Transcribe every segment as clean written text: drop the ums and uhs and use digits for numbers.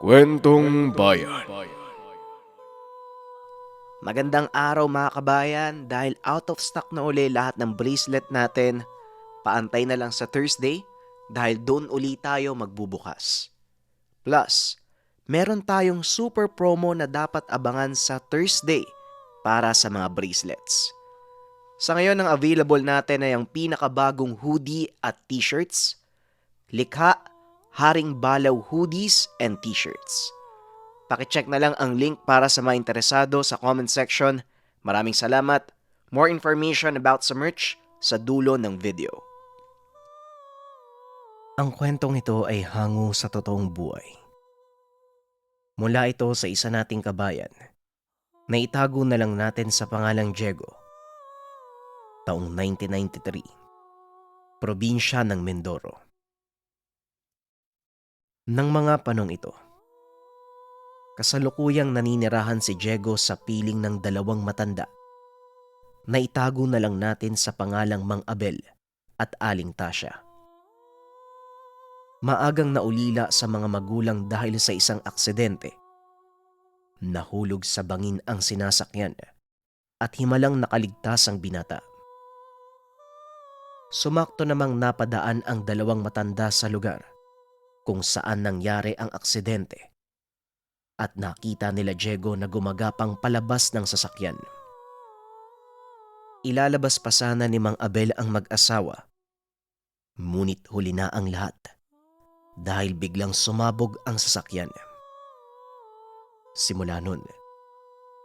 Kwentong Bayan. Magandang araw mga kabayan, dahil out of stock na uli lahat ng bracelet natin, paantay na lang sa Thursday dahil doon uli tayo magbubukas. Plus, meron tayong super promo na dapat abangan sa Thursday para sa mga bracelets. Sa ngayon, ang available natin ay ang pinakabagong hoodie at t-shirts, likha, Haring Balaw hoodies and t-shirts. Pakicheck na lang ang link para sa mga interesado sa comment section. Maraming salamat. More information about sa merch sa dulo ng video. Ang kwentong ito ay hango sa totoong buhay. Mula ito sa isa nating kabayan na itago na lang natin sa pangalang Diego. Taong 1993, probinsya ng Mindoro. Nang mga panong ito, kasalukuyang naninirahan si Diego sa piling ng dalawang matanda na itago na lang natin sa pangalang Mang Abel at Aling Tasya. Maagang naulila sa mga magulang dahil sa isang aksidente. Nahulog sa bangin ang sinasakyan at himalang nakaligtas ang binata. Sumakto namang napadaan ang dalawang matanda sa lugar kung saan nangyari ang aksidente at nakita nila Diego na gumagapang palabas ng sasakyan. Ilalabas pa sana ni Mang Abel ang mag-asawa, ngunit huli na ang lahat dahil biglang sumabog ang sasakyan. Simula nun,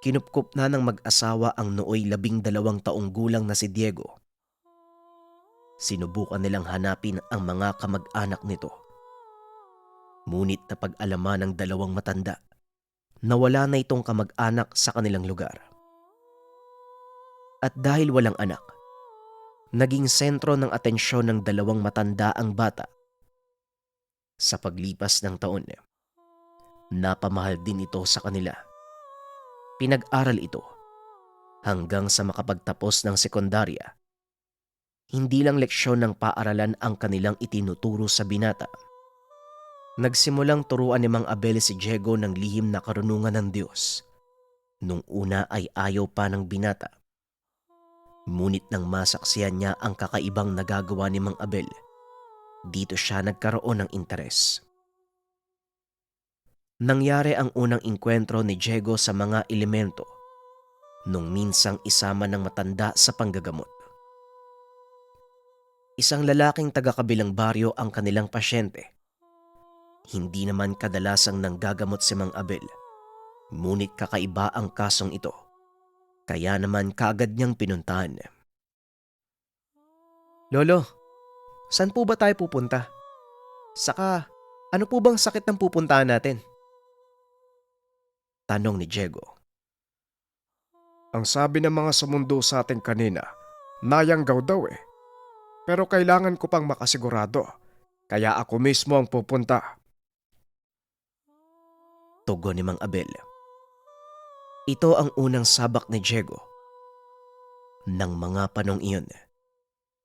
kinupkup na ng mag-asawa ang nooy 12 taong gulang na si Diego. Sinubukan nilang hanapin ang mga kamag-anak nito, ngunit napag-alaman ng dalawang matanda na wala na itong kamag-anak sa kanilang lugar. At dahil walang anak, naging sentro ng atensyon ng dalawang matanda ang bata. Sa paglipas ng taon, napamahal din ito sa kanila. Pinag-aral ito hanggang sa makapagtapos ng sekundarya. Hindi lang leksyon ng paaralan ang kanilang itinuturo sa binata. Nagsimulang turuan ni Mang Abel si Diego ng lihim na karunungan ng Diyos. Nung una ay ayaw pa ng binata. Ngunit nang masaksiyan niya ang kakaibang nagagawa ni Mang Abel, dito siya nagkaroon ng interes. Nangyari ang unang inkwentro ni Diego sa mga elemento nung minsang isama ng matanda sa panggagamot. Isang lalaking taga-kabilang baryo ang kanilang pasyente. Hindi naman kadalasang nanggagamot si Mang Abel, ngunit kakaiba ang kasong ito. Kaya naman kaagad niyang pinuntahan. Lolo, saan po ba tayo pupunta? Saka, ano po bang sakit ng pupuntahan natin? Tanong ni Diego. Ang sabi ng mga sumundo sa atin kanina, nayanggaw daw eh. Pero kailangan ko pang makasigurado, kaya ako mismo ang pupunta. Tugon ni Mang Abel. Ito ang unang sabak ni Diego. Nang mga panong iyon,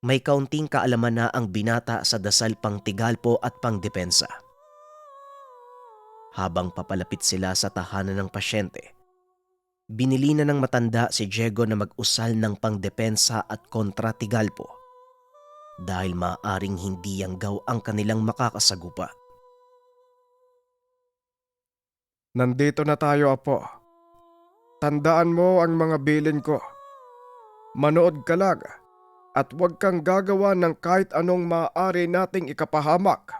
may kaunting kaalaman na ang binata sa dasal pang tigalpo at pangdepensa. Habang papalapit sila sa tahanan ng pasyente, binili na ng matanda si Diego na mag-usal ng pangdepensa at kontra-tigalpo dahil maaaring hindi yanggaw ang kanilang makakasagupa. Nandito na tayo, Apo. Tandaan mo ang mga bilin ko. Manood ka lang at huwag kang gagawa ng kahit anong maaari nating ikapahamak.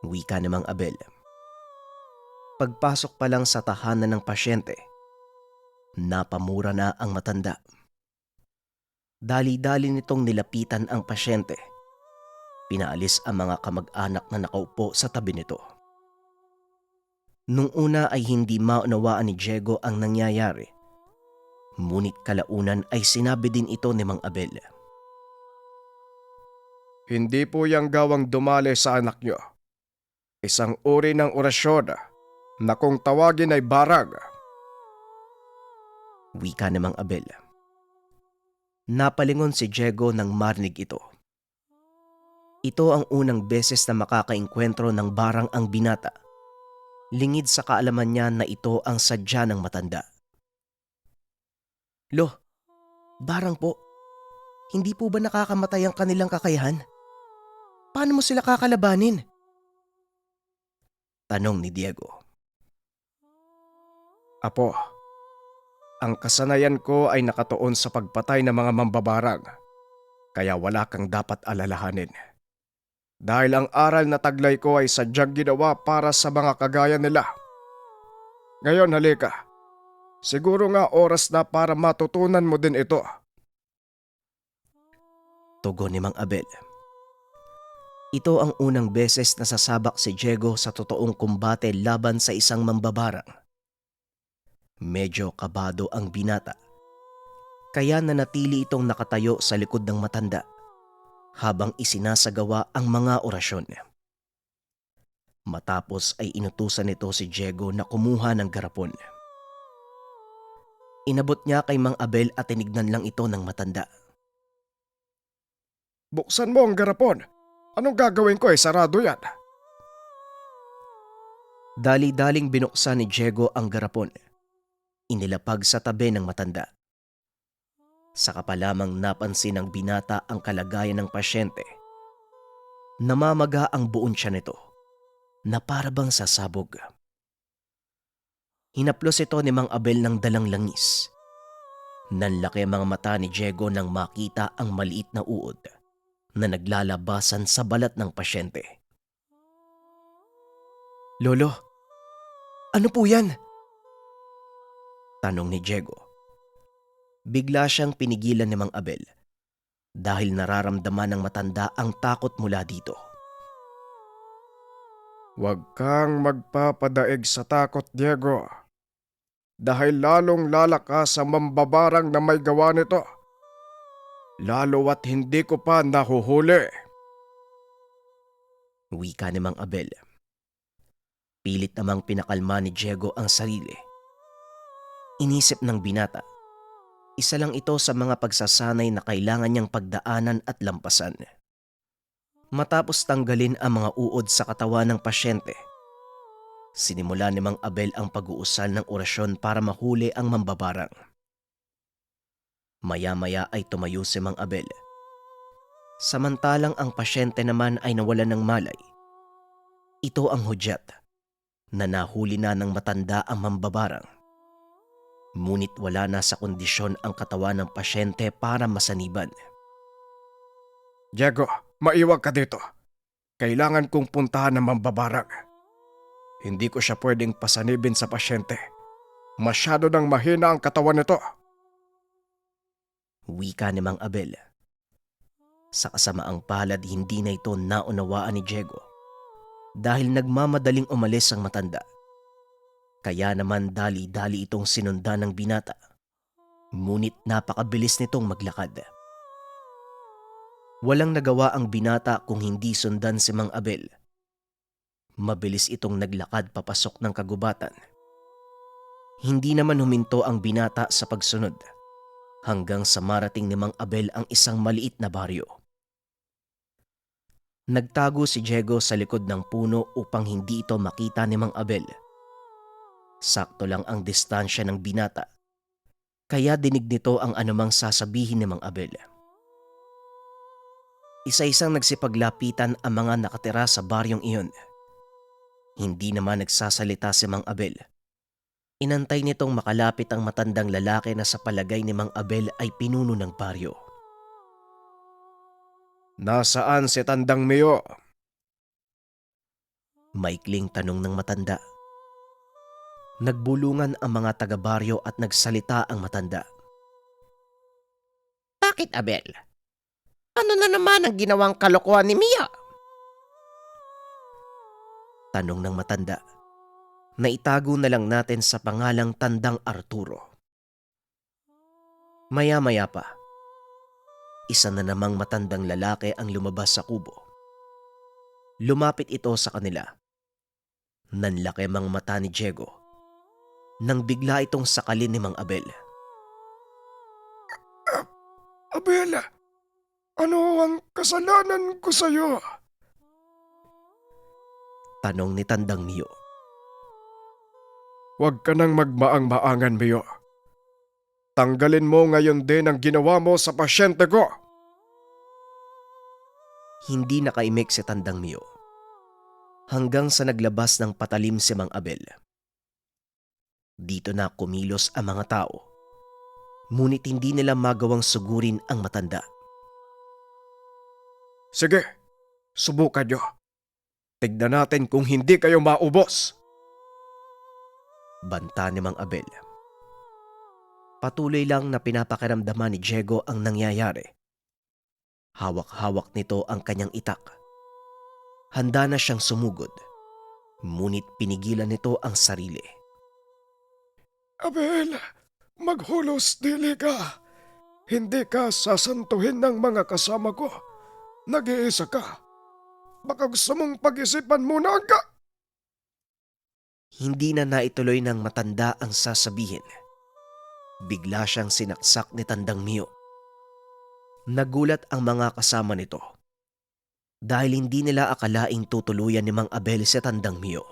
Wika ni Mang Abel. Pagpasok pa lang sa tahanan ng pasyente, napamura na ang matanda. Dali-dali nitong nilapitan ang pasyente. Pinaalis ang mga kamag-anak na nakaupo sa tabi nito. Nung una ay hindi maunawaan ni Diego ang nangyayari. Ngunit kalaunan ay sinabi din ito ni Mang Abel. Hindi po yang gawang dumali sa anak nyo. Isang uri ng orasyon na kung tawagin ay barag. Wika ni Mang Abel. Napalingon si Diego nang marinig ito. Ito ang unang beses na makakaengkwentro ng barang ang binata. Lingid sa kaalaman niya na ito ang sadya ng matanda. Lo, barang po. Hindi po ba nakakamatay ang kanilang kakayahan? Paano mo sila kakalabanin? Tanong ni Diego. Apo, ang kasanayan ko ay nakatuon sa pagpatay ng mga mambabarang, kaya wala kang dapat alalahanin. Dahil ang aral na taglay ko ay sadyang ginawa para sa mga kagaya nila. Ngayon halika, siguro nga oras na para matutunan mo din ito. Tugon ni Mang Abel. Ito ang unang beses na sasabak si Diego sa totoong kumbate laban sa isang mambabarang. Medyo kabado ang binata, kaya nanatili itong nakatayo sa likod ng matanda habang isinasagawa ang mga orasyon. Matapos ay inutusan nito si Diego na kumuha ng garapon. Inabot niya kay Mang Abel at tinignan lang ito ng matanda. Buksan mo ang garapon. Anong gagawin ko sarado yan? Dali-daling binuksan ni Diego ang garapon. Inilapag sa tabi ng matanda. Saka pa lamang napansin ng binata ang kalagayan ng pasyente. Namamaga ang buong tiyan nito na para bang sasabog. Hinaplos ito ni Mang Abel ng dalang langis. Nanlaki ang mga mata ni Diego nang makita ang maliit na uod na naglalabasan sa balat ng pasyente. Lolo, ano po yan? Tanong ni Diego. Bigla siyang pinigilan ni Mang Abel dahil nararamdaman ng matanda ang takot mula dito. Huwag kang magpapadaig sa takot, Diego. Dahil lalong lalakas ang mambabarang na may gawa nito. Lalo at hindi ko pa nahuhuli. Wika ni Mang Abel. Pilit namang pinakalma ni Diego ang sarili. Inisip ng binata, isa lang ito sa mga pagsasanay na kailangan niyang pagdaanan at lampasan. Matapos tanggalin ang mga uod sa katawan ng pasyente, sinimula ni Mang Abel ang pag-uusal ng orasyon para mahuli ang mambabarang. Maya-maya ay tumayo si Mang Abel. Samantalang ang pasyente naman ay nawalan ng malay. Ito ang hudyat na nahuli na ng matanda ang mambabarang. Ngunit wala na sa kondisyon ang katawan ng pasyente para masaniban. Diego, maiwag ka dito. Kailangan kong puntahan ng mambabarang. Hindi ko siya pwedeng pasanibin sa pasyente. Masyado nang mahina ang katawan nito. Wika ni Mang Abel. Sa kasamaang palad hindi na ito naunawaan ni Diego dahil nagmamadaling umalis ang matanda. Kaya naman dali-dali itong sinundan ng binata. Ngunit napakabilis nitong maglakad. Walang nagawa ang binata kung hindi sundan si Mang Abel. Mabilis itong naglakad papasok ng kagubatan. Hindi naman huminto ang binata sa pagsunod hanggang sa marating ni Mang Abel ang isang maliit na baryo. Nagtago si Diego sa likod ng puno upang hindi ito makita ni Mang Abel. Sakto lang ang distansya ng binata, kaya dinig nito ang anumang sasabihin ni Mang Abel. Isa-isang nagsipaglapitan ang mga nakatira sa baryong iyon. Hindi naman nagsasalita si Mang Abel. Inantay nitong makalapit ang matandang lalaki na sa palagay ni Mang Abel ay pinuno ng baryo. Nasaan si Tandang Mio? Maikling tanong ng matanda. Nagbulungan ang mga taga-baryo at nagsalita ang matanda. Bakit, Abel? Ano na naman ang ginawang kalokohan ni Mia? Tanong ng matanda. Naitago na lang natin sa pangalang Tandang Arturo. Maya-maya pa, isa na namang matandang lalaki ang lumabas sa kubo. Lumapit ito sa kanila. Nanlaki mang mata ni Diego nang bigla itong sakalin ni Mang Abel. Abel! Ano ang kasalanan ko sa'yo? Tanong ni Tandang Mio. Huwag ka nang magmaang-maangan, Mio. Tanggalin mo ngayon din ang ginawa mo sa pasyente ko. Hindi nakaimik si Tandang Mio. Hanggang sa naglabas ng patalim si Mang Abel. Dito na kumilos ang mga tao. Ngunit hindi nila magawang sugurin ang matanda. Sige, subukan nyo. Tignan natin kung hindi kayo maubos. Banta ni Mang Abel. Patuloy lang na pinapakiramdaman ni Diego ang nangyayari. Hawak-hawak nito ang kanyang itak. Handa na siyang sumugod. Ngunit pinigilan nito ang sarili. Abel, maghulos dili ka. Hindi ka sasantuhin ng mga kasama ko. Nag-iisa ka. Baka gusto mong pag-isipan muna ka. Hindi na naituloy ng matanda ang sasabihin. Bigla siyang sinaksak ni Tandang Mio. Nagulat ang mga kasama nito dahil hindi nila akalaing tutuluyan ni Mang Abel si Tandang Mio.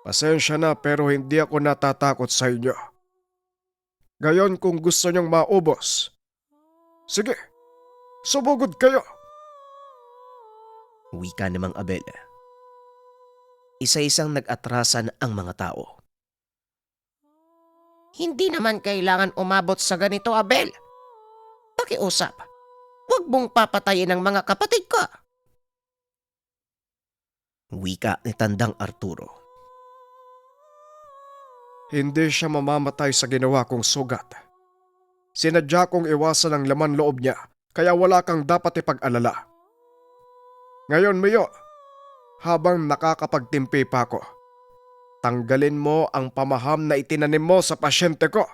Pasensya na pero hindi ako natatakot sa inyo. Gayon kung gusto niyong maubos. Sige, subugod kayo. Wika ni Mang Abel. Isa-isang nag-atrasan ang mga tao. Hindi naman kailangan umabot sa ganito, Abel. Pakiusap. Huwag mong papatayin ang mga kapatid ko. Wika ni Tandang Arturo. Hindi siya mamamatay sa ginawa kong sugat. Sinadya kong iwasan ang laman loob niya, kaya wala kang dapat ipag-alala. Ngayon, Mio, habang nakakapagtimpi pa ako, tanggalin mo ang pamaham na itinanim mo sa pasyente ko.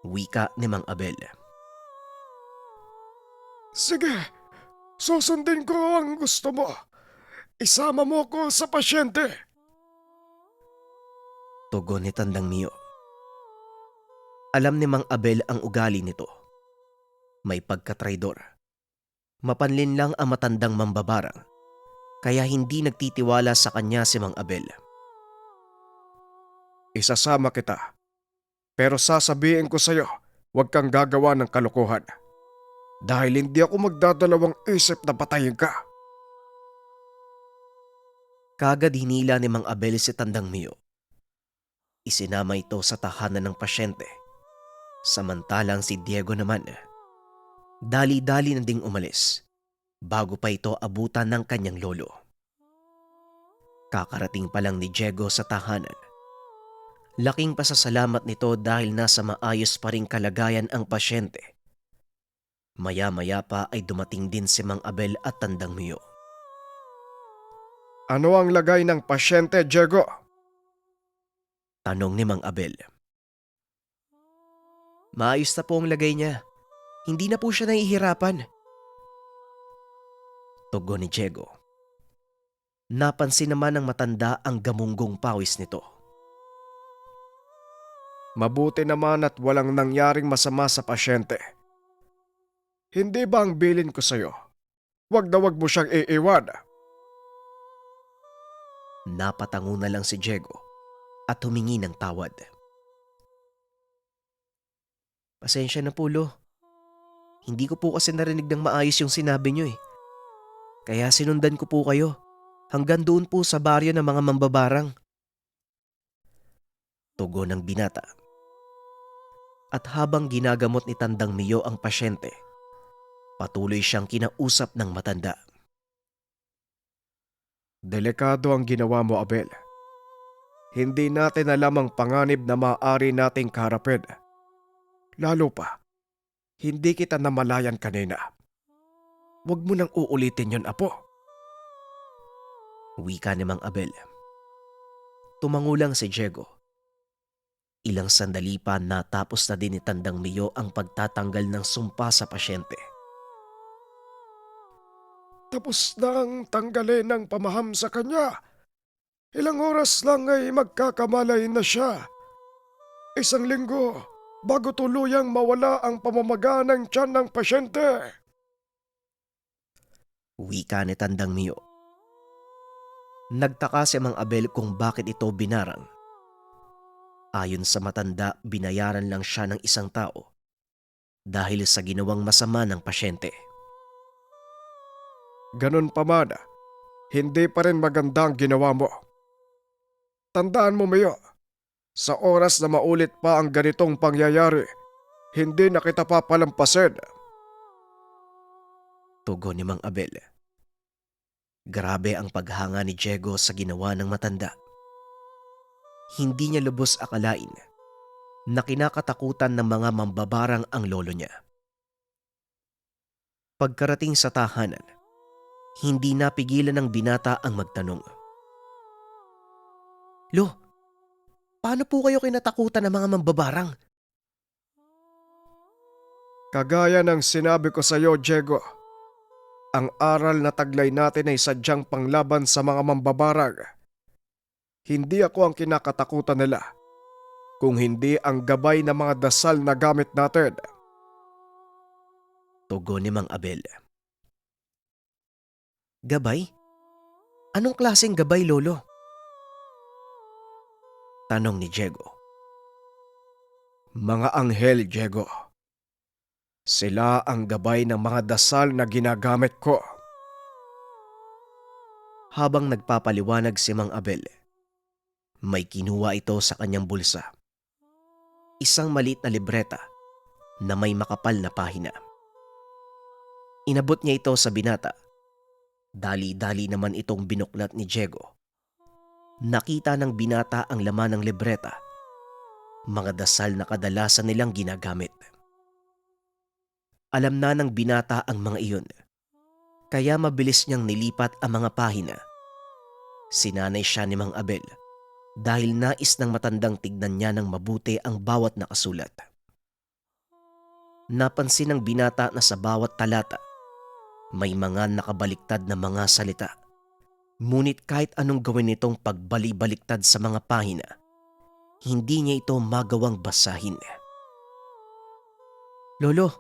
Wika ni Mang Abel. Sige, susundin ko ang gusto mo. Isama mo ko sa pasyente. Tugon ni Tandang Mio. Alam ni Mang Abel ang ugali nito. May pagkatraidor. Mapanlin lang ang matandang mambabarang, kaya hindi nagtitiwala sa kanya si Mang Abel. Isasama kita. Pero sasabihin ko sa'yo, huwag kang gagawa ng kalokohan. Dahil hindi ako magdadalawang isip na patayin ka. Kagad hinila ni Mang Abel si Tandang Mio. Isinama ito sa tahanan ng pasyente. Samantalang si Diego naman, dali-dali na ding umalis bago pa ito abutan ng kanyang lolo. Kakarating pa lang ni Diego sa tahanan. Laking pasasalamat nito dahil nasa maayos pa ring kalagayan ang pasyente. Maya-maya pa ay dumating din si Mang Abel at Tandang Mio. Ano ang lagay ng pasyente, Diego? Tanong ni Mang Abel. Maayos na po ang lagay niya. Hindi na po siya nahihirapan. Tugon ni Diego. Napansin naman ng matanda ang gamunggong pawis nito. Mabuti naman at walang nangyaring masama sa pasyente. Hindi ba ang bilin ko sa'yo? Wag na wag mo siyang iiwan. Napatango na lang si Diego at humingi ng tawad. Pasensya na po, Lo. Hindi ko po kasi narinig ng maayos yung sinabi niyo eh. Kaya sinundan ko po kayo hanggang doon po sa baryo ng mga mambabarang. Tugon ng binata. At habang ginagamot ni Tandang Mio ang pasyente, patuloy siyang kinausap ng matanda. Delikado ang ginawa mo, Abel. Hindi natin alam ang panganib na maaari nating kaharapin. Lalo pa, hindi kita namalayan kanina. Huwag mo nang uulitin yon, Apo. Wika ni Mang Abel. Tumango lang si Diego. Ilang sandali pa natapos na din ni Tandang Mio ang pagtatanggal ng sumpa sa pasyente. Tapos na ang tanggalin ng pamaham sa kanya. Ilang oras lang ay magkakamalay na siya. 1 linggo bago tuluyang mawala ang pamamaga ng tiyan ng pasyente. Wika ni Tandang Mio. Nagtaka si Mang Abel kung bakit ito binarang. Ayon sa matanda, binayaran lang siya ng isang tao dahil sa ginawang masama ng pasyente. Ganun pa man, hindi pa rin maganda ang ginawa mo. Tandaan mo, Mio, sa oras na maulit pa ang ganitong pangyayari, hindi na kita papalampasin. Tugon ni Mang Abel. Grabe ang paghanga ni Diego sa ginawa ng matanda. Hindi niya lubos akalain na kinakatakutan ng mga mambabarang ang lolo niya. Pagkarating sa tahanan, hindi napigilan ng binata ang magtanong. Lo, paano po kayo kinatakutan ng mga mambabarang? Kagaya ng sinabi ko sa iyo, Diego, ang aral na taglay natin ay sadyang panglaban sa mga mambabarang. Hindi ako ang kinakatakutan nila, kung hindi ang gabay ng mga dasal na gamit natin. Tugon ni Mang Abel. Gabay? Anong klaseng gabay, lolo? Tanong ni Diego. Mga anghel, Diego. Sila ang gabay ng mga dasal na ginagamit ko. Habang nagpapaliwanag si Mang Abel, may kinuha ito sa kanyang bulsa. Isang maliit na libreta na may makapal na pahina. Inabot niya ito sa binata. Dali-dali naman itong binuklat ni Diego. Nakita ng binata ang laman ng libreta. Mga dasal na kadalasan nilang ginagamit. Alam na ng binata ang mga iyon. Kaya mabilis niyang nilipat ang mga pahina. Sinanay siya ni Mang Abel dahil nais ng matandang tignan niya ng mabuti ang bawat nakasulat. Napansin ng binata na sa bawat talata may mga nakabaliktad na mga salita. Ngunit kahit anong gawin nitong pagbali-baliktad sa mga pahina, hindi niya ito magawang basahin. Lolo,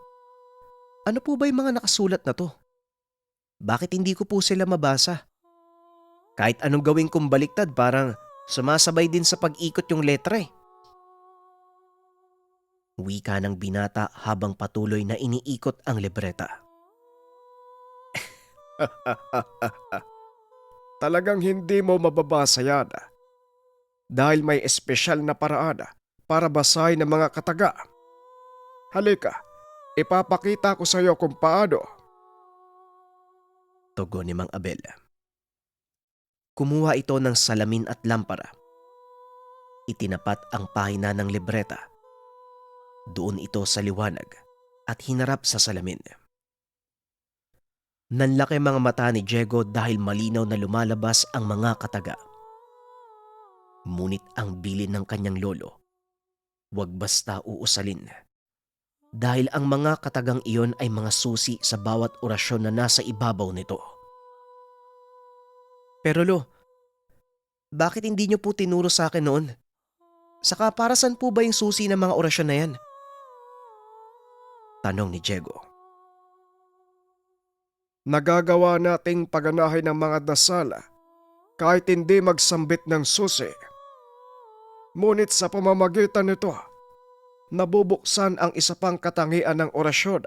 ano po ba yung mga nakasulat na to? Bakit hindi ko po sila mabasa? Kahit anong gawin kong baliktad, parang sumasabay din sa pag-ikot yung letra eh. Wika ng binata habang patuloy na iniikot ang libreta. Talagang hindi mo mababasa yan dahil may espesyal na paraan para basahin ng mga kataga. Halika, ipapakita ko sa iyo kung paano. Tugon ni Mang Abel. Kumuha ito ng salamin at lampara. Itinapat ang pahina ng libreta. Doon ito sa liwanag at hinarap sa salamin. Nanlaki mga mata ni Diego dahil malinaw na lumalabas ang mga kataga. Ngunit ang bilin ng kanyang lolo, huwag basta uusalin. Dahil ang mga katagang iyon ay mga susi sa bawat orasyon na nasa ibabaw nito. Pero lo, bakit hindi niyo po tinuro sa akin noon? Saka para saan po ba yung susi ng mga orasyon na yan? Tanong ni Diego. Nagagawa nating paganahin ng mga dasal kahit hindi magsambit ng susi. Ngunit sa pamamagitan nito, nabubuksan ang isa pang katangian ng orasyon,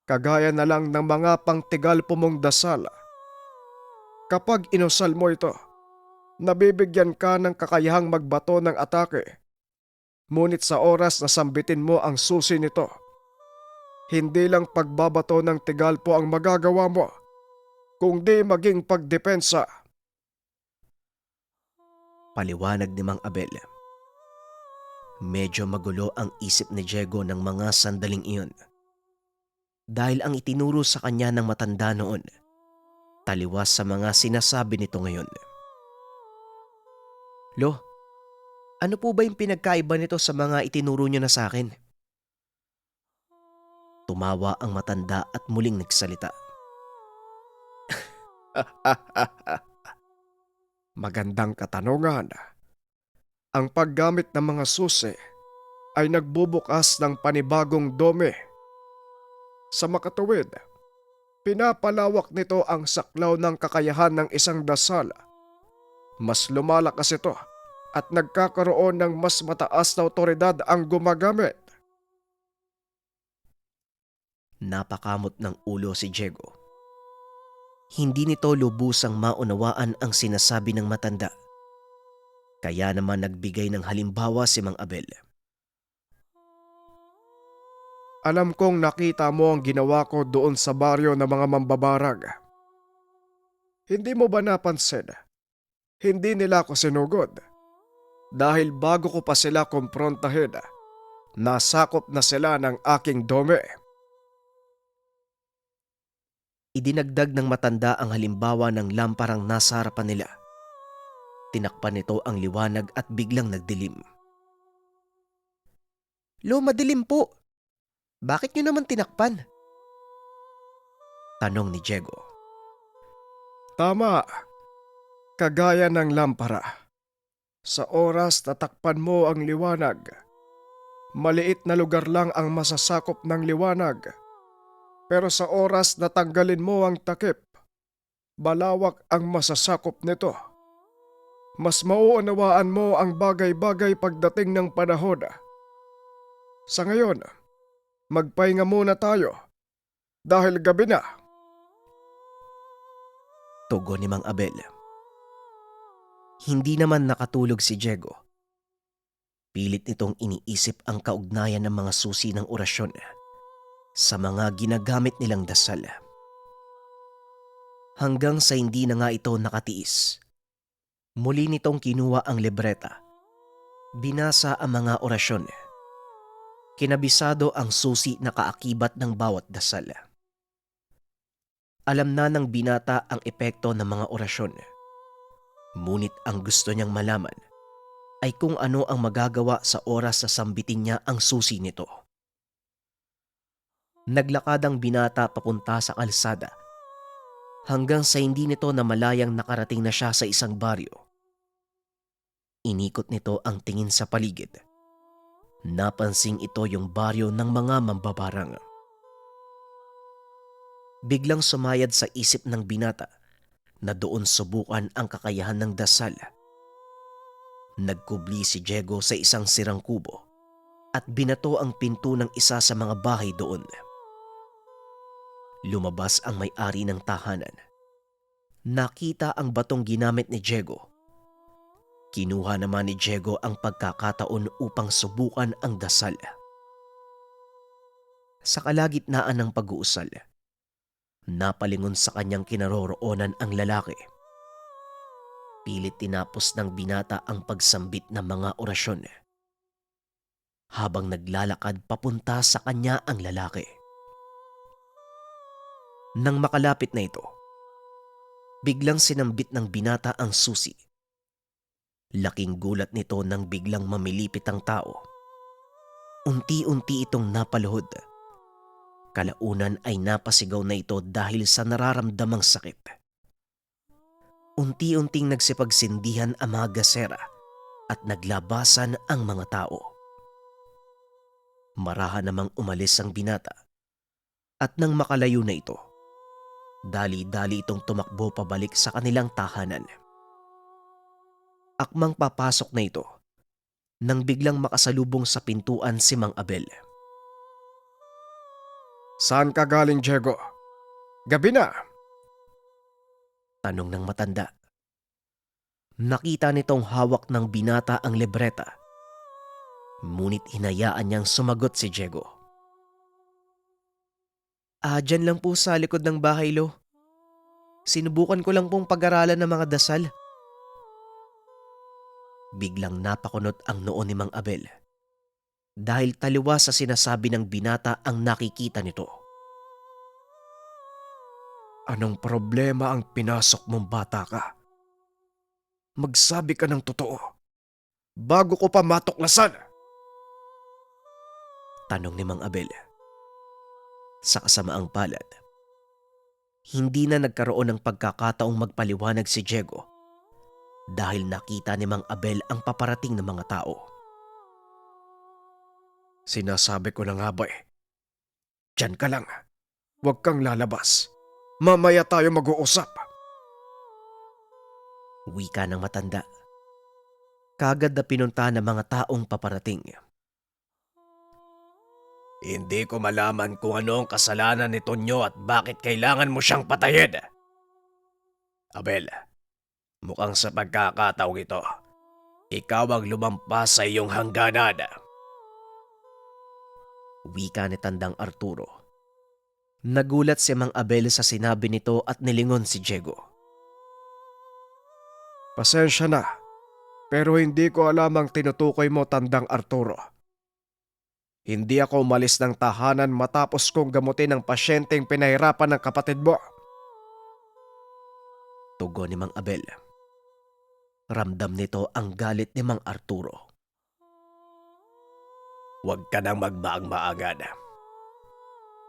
kagaya na lang ng mga pangtigal pumong dasal. Kapag inusal mo ito, nabibigyan ka ng kakayahang magbato ng atake. Ngunit sa oras na sambitin mo ang susi nito, hindi lang pagbabato ng tigalpo ang magagawa mo, kundi maging pagdepensa. Paliwanag ni Mang Abel. Medyo magulo ang isip ni Diego ng mga sandaling iyon. Dahil ang itinuro sa kanya ng matanda noon, taliwas sa mga sinasabi nito ngayon. Lo, ano po ba yung pinagkaiba nito sa mga itinuro niyo na sa akin? Tumawa ang matanda at muling nagsalita. Magandang katanungan. Ang paggamit ng mga susi ay nagbubukas ng panibagong dome. Sa makatuwid, pinapalawak nito ang saklaw ng kakayahan ng isang dasal. Mas lumalakas ito at nagkakaroon ng mas mataas na otoridad ang gumagamit. Napakamot ng ulo si Diego. Hindi nito lubusang maunawaan ang sinasabi ng matanda. Kaya naman nagbigay ng halimbawa si Mang Abel. Alam kong nakita mo ang ginawa ko doon sa baryo ng mga mambabarag. Hindi mo ba napansin? Hindi nila ako sinugod. Dahil bago ko pa sila kumprontahin, nasakop na sila ng aking dome. Idinagdag ng matanda ang halimbawa ng lamparang nasa harapan nila. Tinakpan nito ang liwanag at biglang nagdilim. "Lo, madilim po. Bakit nyo naman tinakpan?" Tanong ni Diego. Tama, kagaya ng lampara. Sa oras na takpan mo ang liwanag, maliit na lugar lang ang masasakop ng liwanag. Pero sa oras na tanggalin mo ang takip, balawak ang masasakop nito. Mas mauunawaan mo ang bagay-bagay pagdating ng panahon. Sa ngayon, magpahinga muna tayo dahil gabi na. Tugon ni Mang Abel. Hindi naman nakatulog si Diego. Pilit nitong iniisip ang kaugnayan ng mga susi ng orasyon sa mga ginagamit nilang dasal. Hanggang sa hindi na nga ito nakatiis, muli nitong kinuha ang libreta. Binasa ang mga orasyon. Kinabisado ang susi na kaakibat ng bawat dasal. Alam na ng binata ang epekto ng mga orasyon. Ngunit ang gusto niyang malaman ay kung ano ang magagawa sa oras sa sambitin niya ang susi nito. Naglakad ang binata papunta sa kalsada hanggang sa hindi nito namalayang nakarating na siya sa isang baryo. Inikot nito ang tingin sa paligid. Napansing ito yung baryo ng mga mambabarang. Biglang sumayad sa isip ng binata na doon subukan ang kakayahan ng dasal. Nagkubli si Diego sa isang sirang kubo at binato ang pinto ng isa sa mga bahay doon. Lumabas ang may-ari ng tahanan. Nakita ang batong ginamit ni Diego. Kinuha naman ni Diego ang pagkakataon upang subukan ang dasal. Sa kalagitnaan ng pag-uusal, napalingon sa kanyang kinaroroonan ang lalaki. Pilit tinapos ng binata ang pagsambit ng mga orasyon. Habang naglalakad papunta sa kanya ang lalaki. Nang makalapit na ito, biglang sinambit ng binata ang susi. Laking gulat nito nang biglang mamilipit ang tao. Unti-unti itong napaluhod. Kalaunan ay napasigaw na ito dahil sa nararamdamang sakit. Unti-unting nagsipagsindihan ang mga gasera at naglabasan ang mga tao. Marahan namang umalis ang binata at nang makalayo na ito, dali-dali itong tumakbo pabalik sa kanilang tahanan. Akmang papasok na ito nang biglang makasalubong sa pintuan si Mang Abel. Saan ka galing, Diego? Gabi na. Tanong ng matanda. Nakita nitong hawak ng binata ang libreta. Ngunit hinayaan niyang sumagot si Diego. Dyan lang po sa likod ng bahay, Lo. Sinubukan ko lang pong pag-aralan ng mga dasal. Biglang napakunot ang noo ni Mang Abel dahil taliwas sa sinasabi ng binata ang nakikita nito. Anong problema ang pinasok mong bata ka? Magsabi ka ng totoo bago ko pa matuklasan. Tanong ni Mang Abel. Sa kasamaang palad, hindi na nagkaroon ng pagkakataong magpaliwanag si Diego dahil nakita ni Mang Abel ang paparating ng mga tao. Sinasabi ko na nga ba eh. Diyan ka lang. Huwag kang lalabas. Mamaya tayo mag-uusap. Wika ng matanda. Kagad na pinunta ng mga taong paparating. Hindi ko malaman kung ano ang kasalanan ni Tonyo at bakit kailangan mo siyang patayin. Abel, mukhang sa pagkakataong ito, ikaw ang lumampas sa iyong hangganan. Wika ni Tandang Arturo. Nagulat si Mang Abel sa sinabi nito at nilingon si Diego. Pasensya na, pero hindi ko alam ang tinutukoy mo, Tandang Arturo. Hindi ako umalis ng tahanan matapos kong gamutin ang pasyenteng pinahirapan ng kapatid mo. Tugon ni Mang Abel. Ramdam nito ang galit ni Mang Arturo. Huwag ka nang magmaang-maangan.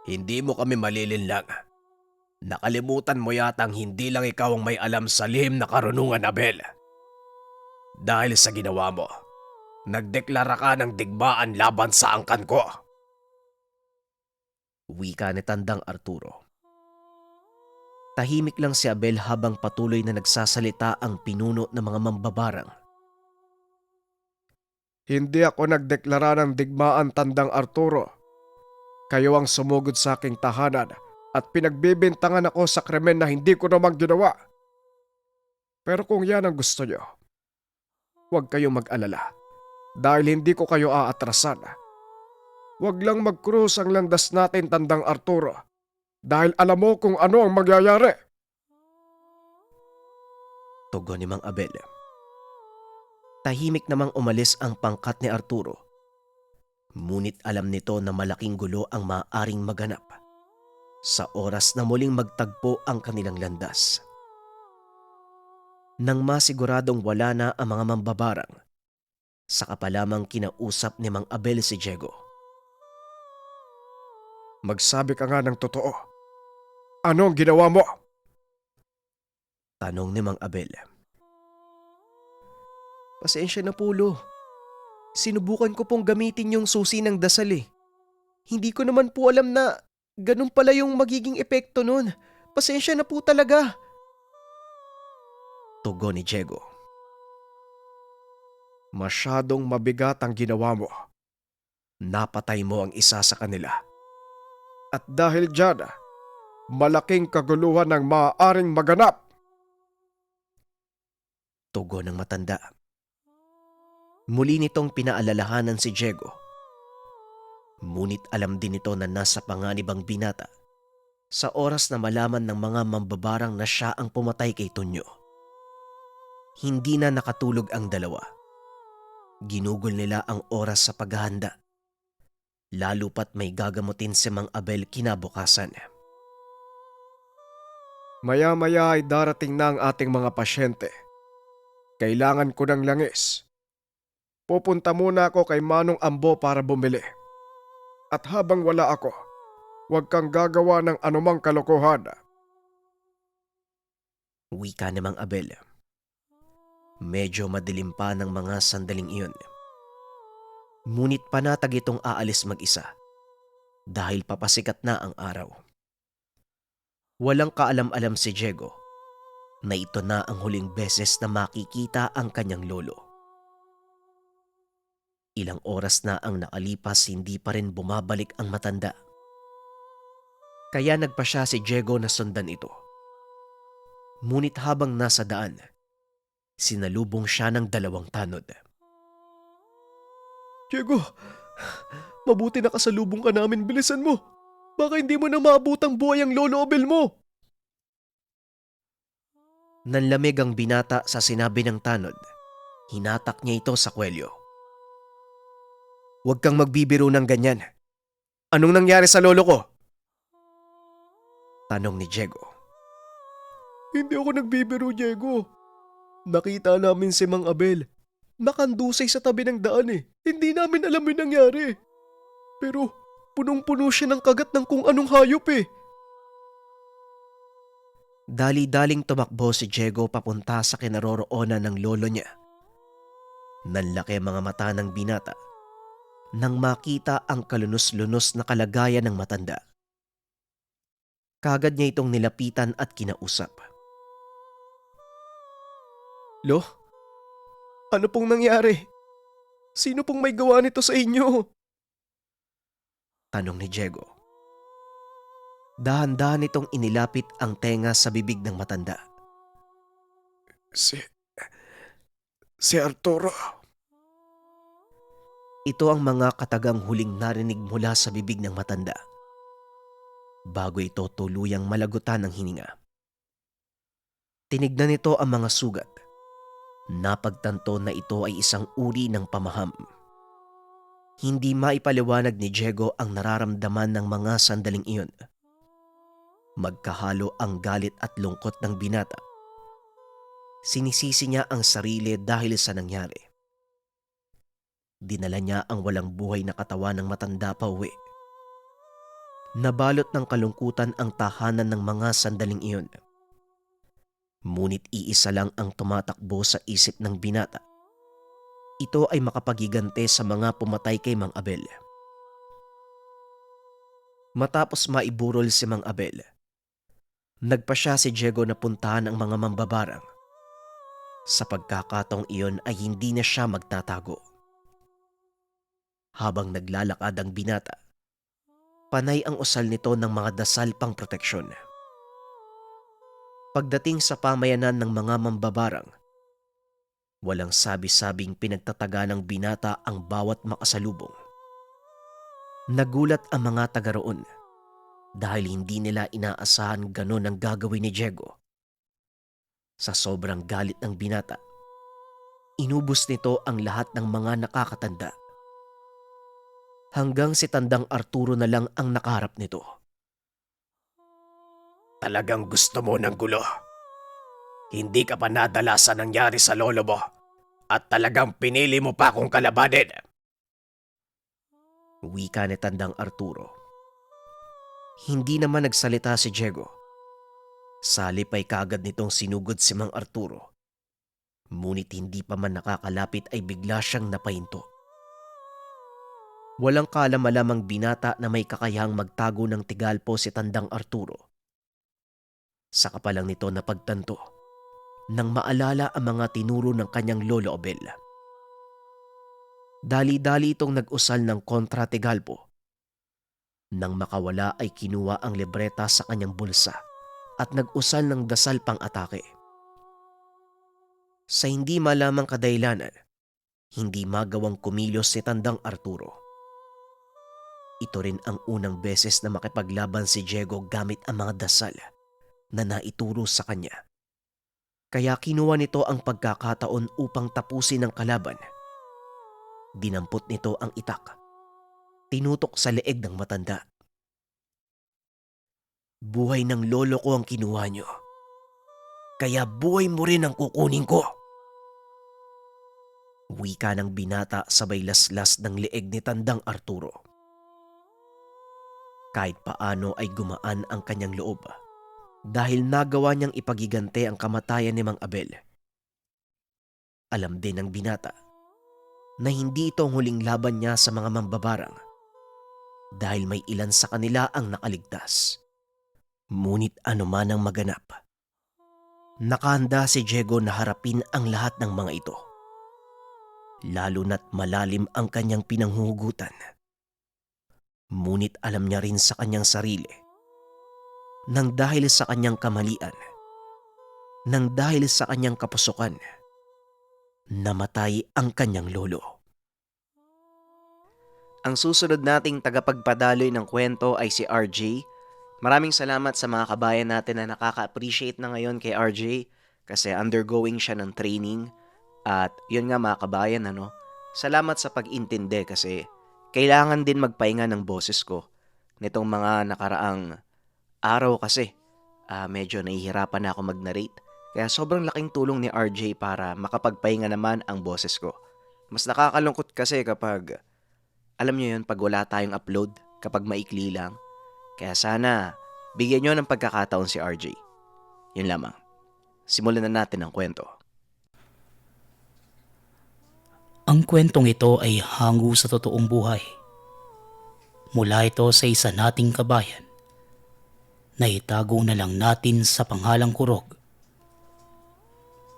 Hindi mo kami malilinlang. Nakalimutan mo yatang hindi lang ikaw ang may alam sa lihim na karunungan, Abel. Dahil sa ginawa mo, nagdeklara ka ng digmaan laban sa angkan ko. Wika ni Tandang Arturo. Tahimik lang si Abel habang patuloy na nagsasalita ang pinuno ng mga mambabarang. Hindi ako nagdeklara ng digmaan, Tandang Arturo. Kayo ang sumugod sa aking tahanan at pinagbibintangan ako sa krimen na hindi ko naman ginawa. Pero kung yan ang gusto nyo, huwag kayong mag-alala dahil hindi ko kayo aatrasan. Huwag lang mag-cruise ang landas natin, Tandang Arturo, dahil alam mo kung ano ang mangyayari. Tugon ni Mang Abel. Tahimik namang umalis ang pangkat ni Arturo. Ngunit alam nito na malaking gulo ang maaaring maganap sa oras na muling magtagpo ang kanilang landas. Nang masiguradong wala na ang mga mambabarang, saka pa lamang kinausap ni Mang Abel si Diego. Magsabi ka nga ng totoo. Ano ang ginawa mo? Tanong ni Mang Abel. Pasensya na po, Lo. Sinubukan ko pong gamitin yung susi ng dasal eh. Hindi ko naman po alam na ganun pala yung magiging epekto nun. Pasensya na po talaga. Tugon ni Diego. Masyadong mabigat ang ginawa mo. Napatay mo ang isa sa kanila. At dahil dyan, malaking kaguluhan ang maaaring maganap. Tugon ng matanda. Muli nitong pinaalalahanan si Diego. Ngunit alam din nito na nasa panganib ang binata sa oras na malaman ng mga mambabarang na siya ang pumatay kay Tonyo. Hindi na nakatulog ang dalawa. Ginugol nila ang oras sa paghahanda. Lalo pat may gagamutin si Mang Abel kinabukasan. Maya-maya ay darating na ang ating mga pasyente. Kailangan ko ng langis. Pupunta muna ako kay Manong Ambo para bumili. At habang wala ako, huwag kang gagawa ng anumang kalokohan. Wika ni Mang Abel. Medyo madilim pa ng mga sandaling iyon. Ngunit panatag itong aalis mag-isa dahil papasikat na ang araw. Walang kaalam-alam si Diego na ito na ang huling beses na makikita ang kanyang lolo. Ilang oras na ang nakalipas, hindi pa rin bumabalik ang matanda. Kaya nagpa siya si Diego na sundan ito. Ngunit habang nasa daan, sinalubong siya ng dalawang tanod. Diego, mabuti nakasalubong ka namin, bilisan mo. Baka hindi mo na maabutang buhay ang lolo Abel mo. Nanlamig ang binata sa sinabi ng tanod. Hinatak niya ito sa kwelyo. Huwag kang magbibiro ng ganyan. Anong nangyari sa lolo ko? Tanong ni Diego. Hindi ako nagbibiro, Diego. Nakita namin si Mang Abel. Nakandusay sa tabi ng daan eh. Hindi namin alam yung nangyari. Pero punong-puno siya ng kagat ng kung anong hayop eh. Dali-daling tumakbo si Diego papunta sa kinaroroonan ng lolo niya. Nanlaki ang mga mata ng binata nang makita ang kalunos-lunos na kalagayan ng matanda. Kagad niya itong nilapitan at kinausap. Lo, ano pong nangyari? Sino pong may gawa nito sa inyo? Tanong ni Diego. Dahan-dahan itong inilapit ang tenga sa bibig ng matanda. Si Arturo. Ito ang mga katagang huling narinig mula sa bibig ng matanda bago ito tuluyang malagutan ng hininga. Tinignan nito ang mga sugat. Napagtanto na ito ay isang uri ng pamaham. Hindi maipaliwanag ni Diego ang nararamdaman ng mga sandaling iyon. Magkahalo ang galit at lungkot ng binata. Sinisisi niya ang sarili dahil sa nangyari. Dinala niya ang walang buhay na katawan ng matanda pa uwi. Nabalot ng kalungkutan ang tahanan ng mga sandaling iyon. Ngunit iisa lang ang tumatakbo sa isip ng binata. Ito ay makapagigante sa mga pumatay kay Mang Abel. Matapos maiburol si Mang Abel, nagpa siya si Diego na puntahan ang mga mambabarang. Sa pagkakataong iyon ay hindi na siya magtatago. Habang naglalakad ang binata, panay ang usal nito ng mga dasal pang proteksyon. Pagdating sa pamayanan ng mga mambabarang, walang sabi-sabing pinagtataga ng binata ang bawat makasalubong. Nagulat ang mga taga roon dahil hindi nila inaasahan ganon ang gagawin ni Diego. Sa sobrang galit ng binata, inubos nito ang lahat ng mga nakakatanda. Hanggang si Tandang Arturo na lang ang nakaharap nito. Talagang gusto mo ng gulo. Hindi ka pa nadala sa nangyari sa lolo mo at talagang pinili mo pa akong kalabanin. Wika ni Tandang Arturo. Hindi naman nagsalita si Diego. Salip ay kagad nitong sinugod si Mang Arturo. Ngunit hindi pa man nakakalapit ay bigla siyang napahinto. Walang kalam-alamang binata na may kakayahang magtago ng tigalpo si Tandang Arturo. Saka pa lang nito napagtanto nang maalala ang mga tinuro ng kanyang lolo Abel. Dali-dali itong nag-usal ng kontra tigalpo. Nang makawala ay kinuha ang libreta sa kanyang bulsa at nag-usal ng dasal pang atake. Sa hindi malamang kadahilanan, hindi magawang kumilos si Tandang Arturo. Ito rin ang unang beses na makipaglaban si Diego gamit ang mga dasal na naituro sa kanya. Kaya kinuha nito ang pagkakataon upang tapusin ang kalaban. Dinampot nito ang itak. Tinutok sa leeg ng matanda. Buhay ng lolo ko ang kinuha niyo. Kaya buhay mo rin ang kukunin ko. Wika ng binata sabay laslas ng leeg ni Tandang Arturo. Kahit paano ay gumaan ang kanyang loob dahil nagawa niyang ipagigante ang kamatayan ni Mang Abel. Alam din ng binata na hindi ito ang huling laban niya sa mga mambabarang dahil may ilan sa kanila ang nakaligtas. Ngunit anuman ang maganap, nakahanda si Diego na harapin ang lahat ng mga ito. Lalo na't malalim ang kanyang pinanghuhugutan. Ngunit alam niya rin sa kanyang sarili nang dahil sa kanyang kamalian, nang dahil sa kanyang kapusukan, namatay ang kanyang lolo. Ang susunod nating tagapagpadaloy ng kwento ay si RJ. Maraming salamat sa mga kabayan natin na nakaka-appreciate na ngayon kay RJ kasi undergoing siya ng training. At yun nga mga kabayan, salamat sa pag-intindi kasi kailangan din magpahinga ng boses ko. Nitong mga nakaraang araw kasi medyo nahihirapan na ako mag-narrate. Kaya sobrang laking tulong ni RJ para makapagpahinga naman ang boses ko. Mas nakakalungkot kasi kapag, alam nyo yun, pag wala tayong upload, kapag maikli lang. Kaya sana, bigyan nyo ng pagkakataon si RJ. Yun lamang. Simulan na natin ang kwento. Ang Ang kwentong ito ay hango sa totoong buhay. Mula ito sa isa nating kabayan na itago na lang natin sa panghalang Kurog.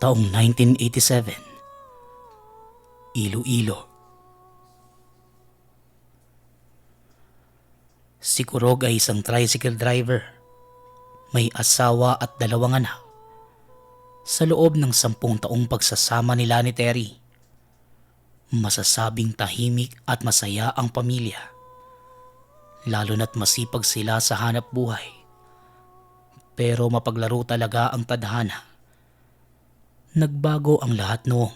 Taong 1987, Iloilo. Si Kurog ay isang tricycle driver. May asawa at 2 anak. Sa loob ng 10 taong pagsasama nila ni Terry, masasabing tahimik at masaya ang pamilya. Lalo na't masipag sila sa hanap buhay. Pero mapaglaro talaga ang tadhana. Nagbago ang lahat noong.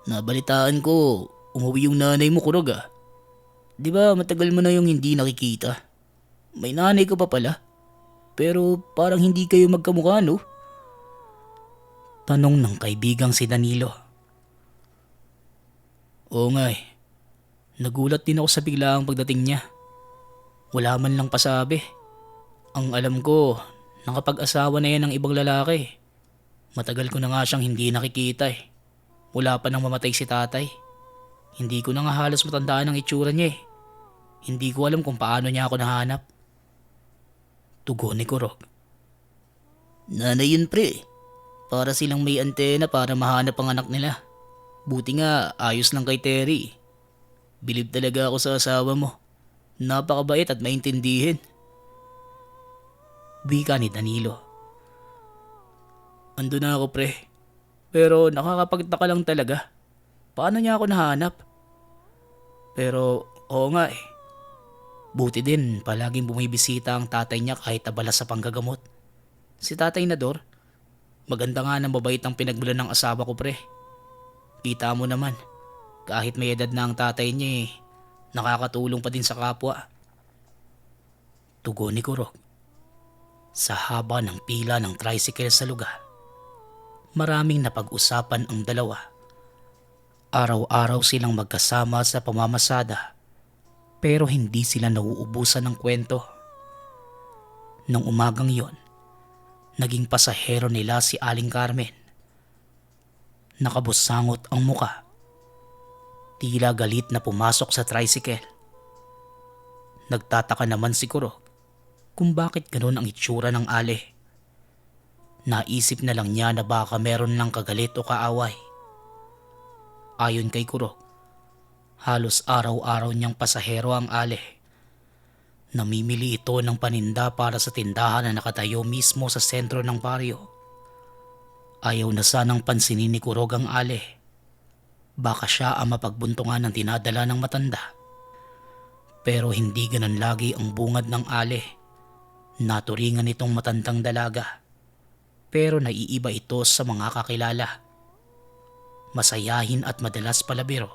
Nabalitaan ko, umuwi yung nanay mo, Kurog ah. Di ba matagal mo na yung hindi nakikita? May nanay ka pa pala. Pero parang hindi kayo magkamukha, no? Tanong ng kaibigang si Danilo. Oo nga eh. Nagulat din ako sa biglaang pagdating niya. Wala man lang pasabi. Ang alam ko, nakapag-asawa na yan ng ibang lalaki. Matagal ko na nga siyang hindi nakikita eh. Wala pa nang mamatay si tatay. Hindi ko na nga halos matandaan ang itsura niya eh. Hindi ko alam kung paano niya ako nahanap. Tugon ni Kurog. Nanay yun pre. Para silang may antena para mahanap ang anak nila. Buti nga ayos lang kay Terry. Bilib talaga ako sa asawa mo. Napakabait at maintindihin. Wika ni Danilo. Ando na ako pre. Pero nakakapagtaka lang talaga. Paano niya ako nahanap? Pero oo nga eh. Buti din palaging bumibisita ang tatay niya kahit abala sa panggagamot. Si Tatay Nador, maganda nga ng mabait ang pinagmulan ng asawa ko pre. Kita mo naman, kahit may edad na ang tatay niya eh, nakakatulong pa din sa kapwa. Tugon ni Kurog. Sa haba ng pila ng tricycle sa lugar, maraming napag-usapan ang dalawa. Araw-araw silang magkasama sa pamamasada. Pero hindi sila nauubusan ng kwento. Nung umagang yon, naging pasahero nila si Aling Carmen. Nakabusangot ang muka. Tila galit na pumasok sa tricycle. Nagtataka naman si Kurog kung bakit ganun ang itsura ng ale. Naisip na lang niya na baka meron lang kagalit o kaaway. Ayon kay Kurog, halos araw-araw niyang pasahero ang ale. Namimili ito ng paninda para sa tindahan na nakatayo mismo sa sentro ng baryo. Ayaw na sanang pansinin ni Kurog ang ale. Baka siya ang mapagbuntungan ng dinadala ng matanda. Pero hindi ganun lagi ang bungad ng ale. Naturingan itong matandang dalaga. Pero naiiba ito sa mga kakilala. Masayahin at madalas palabiro.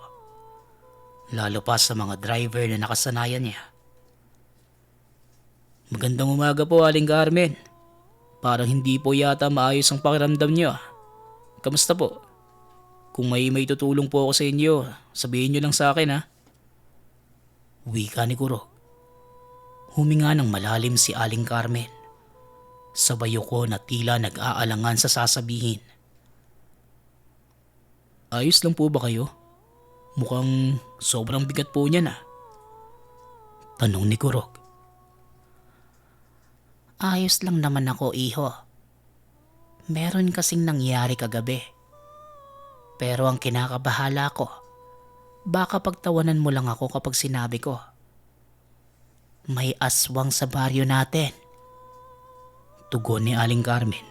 Lalo pa sa mga driver na nakasanayan niya. Magandang umaga po, Aling Carmen. Parang hindi po yata maayos ang pakiramdam niyo. Kamusta po? Kung may tutulong po ako sa inyo, sabihin niyo lang sa akin ha. Wika ni Kurog. Huminga ng malalim si Aling Carmen. Sabay ko na tila nag-aalangan sa sasabihin. Ayos lang po ba kayo? Mukhang sobrang bigat po niya na. Tanong ni Kurog. Ayos lang naman ako, iho. Meron kasing nangyari kagabi. Pero ang kinakabahala ko, baka pagtawanan mo lang ako kapag sinabi ko. May aswang sa baryo natin. Tugon ni Aling Carmen.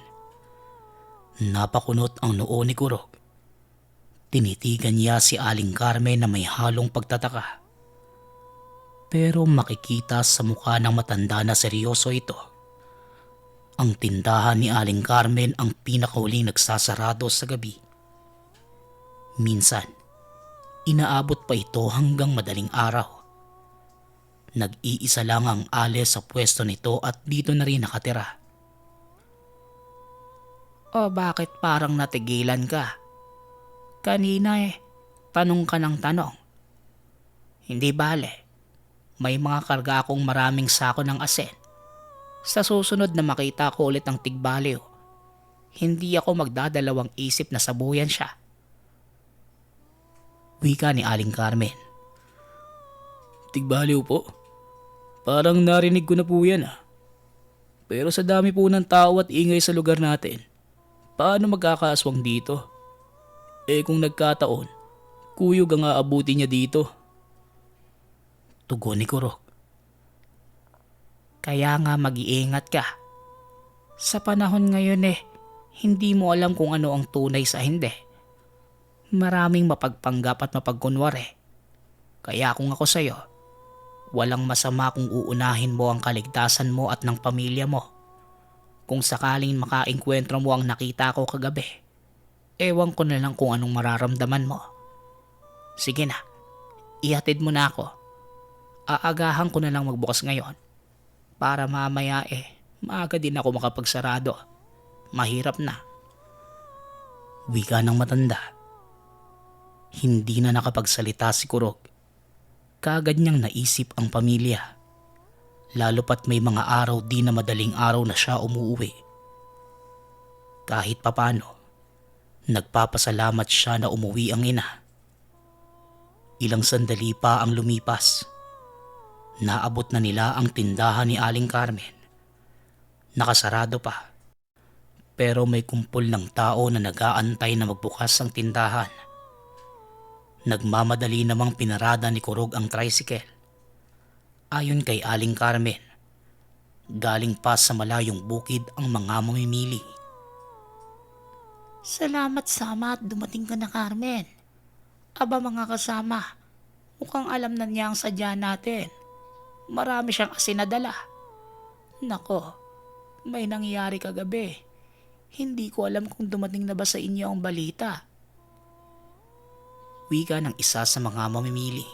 Napakunot ang noo ni Kurog. Tinitigan niya si Aling Carmen na may halong pagtataka. Pero makikita sa mukha ng matanda na seryoso ito. Ang tindahan ni Aling Carmen ang pinakauling nagsasarado sa gabi. Minsan, inaabot pa ito hanggang madaling araw. Nag-iisa lang ang ale sa pwesto nito at dito na rin nakatira. O bakit parang natigilan ka? Kanina tanong ka ng tanong. Hindi bale, may mga karga akong maraming sako ng asin. Sa susunod na makita ko ulit ang tigbaliw, hindi ako magdadalawang isip na sabuyan siya. Wika ni Aling Carmen. Tigbaliw po. Parang narinig ko na po yan ah. Pero sa dami po ng tao at ingay sa lugar natin, paano magkakaaswang dito? Eh kung nagkataon, kuyog ang aabuti niya dito. Tugon ni Kurog. Kaya nga mag-iingat ka. Sa panahon ngayon hindi mo alam kung ano ang tunay sa hindi. Maraming mapagpanggap at mapagkunwari. Kaya kung ako sa'yo, walang masama kung uunahin mo ang kaligtasan mo at ng pamilya mo. Kung sakaling makaengkwentro mo ang nakita ko kagabi, ewan ko na lang kung anong mararamdaman mo. Sige na, ihatid mo na ako. Aagahan ko na lang magbukas ngayon. Para mamaya maaga din ako makapagsarado. Mahirap na. Wika ng matanda. Hindi na nakapagsalita si Kurog. Kaagad niyang naisip ang pamilya. Lalo pat may mga araw di na madaling araw na siya umuwi. Kahit papano, nagpapasalamat siya na umuwi ang ina. Ilang sandali pa ang lumipas. Naabot na nila ang tindahan ni Aling Carmen. Nakasarado pa. Pero may kumpol ng tao na nag-aantay na magbukas ang tindahan. Nagmamadali namang pinarada ni Kurog ang tricycle. Ayon kay Aling Carmen, galing pa sa malayong bukid ang mga mamimili. Salamat sama at dumating ka na, Carmen. Aba mga kasama, mukhang alam na niya ang sadya natin. Marami siyang asinadala. Nako, may nangyari kagabi. Hindi ko alam kung dumating na ba sa inyo ang balita. Wika ng isa sa mga mamimili.